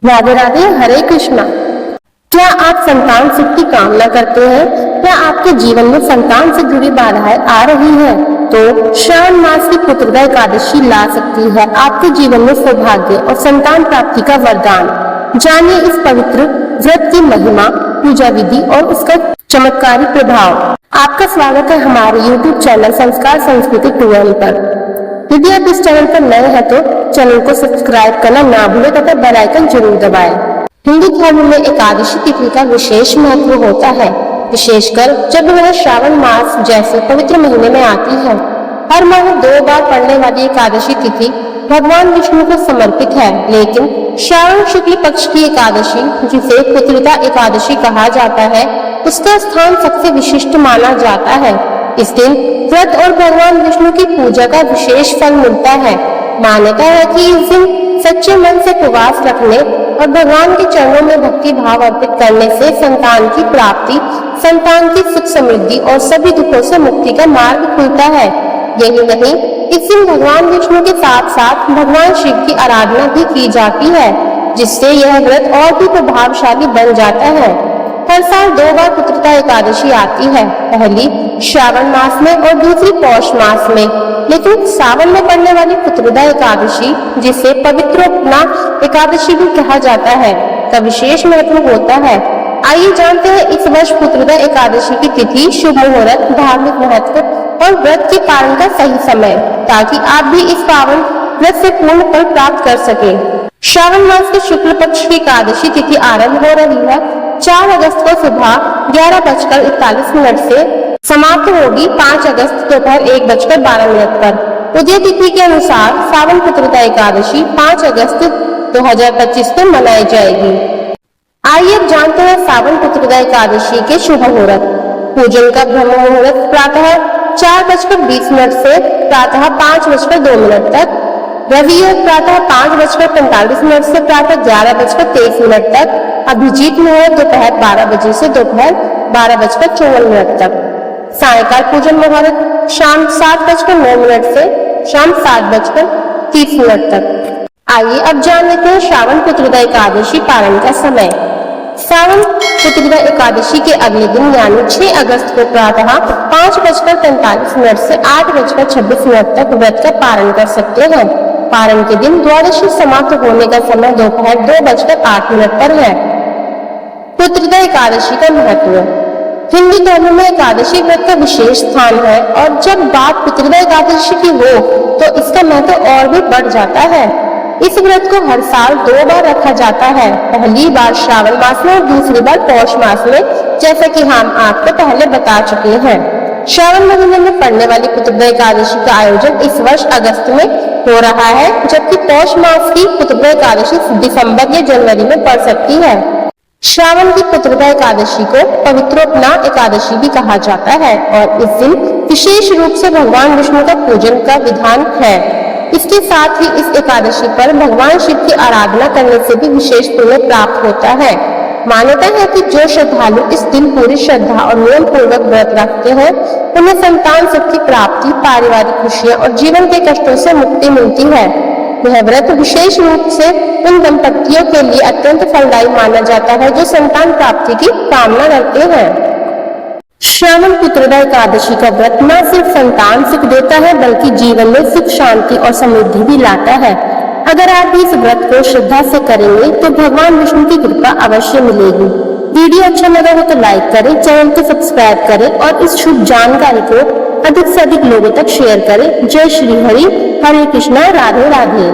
राधे राधे, हरे कृष्णा। क्या आप संतान सुख की कामना करते हैं? क्या आपके जीवन में संतान से जुड़ी बाधाएं आ रही हैं? तो श्रावण मास की पुत्रदा एकादशी ला सकती है आपके जीवन में सौभाग्य और संतान प्राप्ति का वरदान। जानिए इस पवित्र व्रत की महिमा, पूजा विधि और उसका चमत्कारी प्रभाव। आपका स्वागत है हमारे YouTube चैनल संस्कार संस्कृति 2M पर। यदि आप इस चैनल पर नए हैं तो चैनल को सब्सक्राइब करना ना भूलें तथा बेल आइकन जरूर दबाएं। हिंदू धर्म में एकादशी तिथि का विशेष महत्व होता है, विशेषकर जब वह श्रावण मास जैसे पवित्र महीने में आती है। हर माह 2 बार पड़ने वाली एकादशी तिथि भगवान विष्णु को समर्पित है, लेकिन श्रावण शुक्ल पक्ष की एकादशी, जिसे पुत्रदा एकादशी कहा जाता है, उसका स्थान सबसे विशिष्ट माना जाता है। इस दिन व्रत और भगवान विष्णु की पूजा का विशेष फल मिलता है। मान्यता है कि इस दिन सच्चे मन से उपवास रखने और भगवान के चरणों में भक्ति भाव अर्पित करने से संतान की प्राप्ति, संतान की सुख समृद्धि और सभी दुखों से मुक्ति का मार्ग खुलता है। यही नहीं, इस दिन भगवान विष्णु के साथ साथ भगवान शिव की आराधना भी की जाती है, जिससे यह व्रत और भी प्रभावशाली बन जाता है। हर साल 2 बार पुत्रदा एकादशी आती है, पहली श्रावण मास में और दूसरी पौष मास में। लेकिन सावन में पड़ने वाली पुत्रदा एकादशी, जिसे पवित्रोपना एकादशी भी कहा जाता है, का विशेष महत्व होता है। आइए जानते हैं इस वर्ष पुत्रदा एकादशी की तिथि, शुभ मुहूर्त, धार्मिक महत्व और व्रत के पालन का सही समय, ताकि आप भी इस पावन व्रत से पूर्ण फल प्राप्त कर सके। श्रावण मास के शुक्ल पक्ष की एकादशी तिथि आरंभ हो रही है 4 अगस्त को सुबह 11:41 से समाप्त होगी 5 अगस्त दोपहर 1:12 पर। उदय तिथि के अनुसार सावन पुत्रदा एकादशी 5 अगस्त 2025 को मनाई जाएगी। आइए अब जानते हैं सावन पुत्रदा एकादशी के शुभ मुहूर्त। पूजन का ब्रह्म मुहूर्त प्रातः 4:20 से प्रातः 5:02 तक, रविवार प्रातः 5:45 से प्रातः 11:23 तक, अभिजीत मुहूर्त दोपहर 12 बजे से दोपहर 12:54 तक, सायंकाल पूजन मुहूर्त शाम 7:09 से शाम 7:30 तक। आइए अब जान लेते हैं श्रावण पुत्रदा एकादशी पारण का समय। सावन पुत्रदा एकादशी के अगले दिन यानी 6 अगस्त को प्रातः 5:45 से 8:26 तक व्रत का पारण कर सकते हैं। पारण के दिन द्वादशी समाप्त होने का समय दोपहर 2:08 पर है। पुत्रदा एकादशी का महत्व। हिंदू धर्म में एकादशी व्रत का विशेष स्थान है और जब बात पुत्रदा एकादशी की हो तो इसका महत्व और भी बढ़ जाता है। इस व्रत को हर साल 2 बार रखा जाता है, पहली बार श्रावण मास में और दूसरी बार पौष मास में, जैसा कि हम आपको पहले बता चुके हैं। श्रावण महीने में पड़ने वाली पुत्रदा एकादशी का आयोजन इस वर्ष अगस्त में हो रहा है, जबकि पौष मास की पुत्रदा एकादशी दिसंबर या जनवरी में पड़ सकती है। श्रावण की पुत्रदा एकादशी को पवित्रोपना एकादशी भी कहा जाता है और इस दिन विशेष रूप से भगवान विष्णु का पूजन का विधान है। इसके साथ ही इस एकादशी पर भगवान शिव की आराधना करने से भी विशेष पुण्य प्राप्त होता है। मान्यता है कि जो श्रद्धालु इस दिन पूरी श्रद्धा और नियम पूर्वक व्रत रखते हैं, उन्हें संतान सुख की प्राप्ति, पारिवारिक खुशियां और जीवन के कष्टों से मुक्ति मिलती है। यह व्रत विशेष रूप से उन दंपतियों के लिए अत्यंत फलदायी माना जाता है जो संतान प्राप्ति की कामना करते हैं। श्रावण पुत्रदा एकादशी का व्रत न सिर्फ संतान सुख देता है, बल्कि जीवन में सुख, शांति और समृद्धि भी लाता है। अगर आप भी इस व्रत को श्रद्धा से करेंगे तो भगवान विष्णु की कृपा अवश्य मिलेगी। वीडियो अच्छा लगा हो तो लाइक करें, चैनल को सब्सक्राइब करें और इस शुभ जानकारी को अधिक से अधिक लोगों तक शेयर करें। जय श्री हरि, हरे कृष्णा, राधे राधे।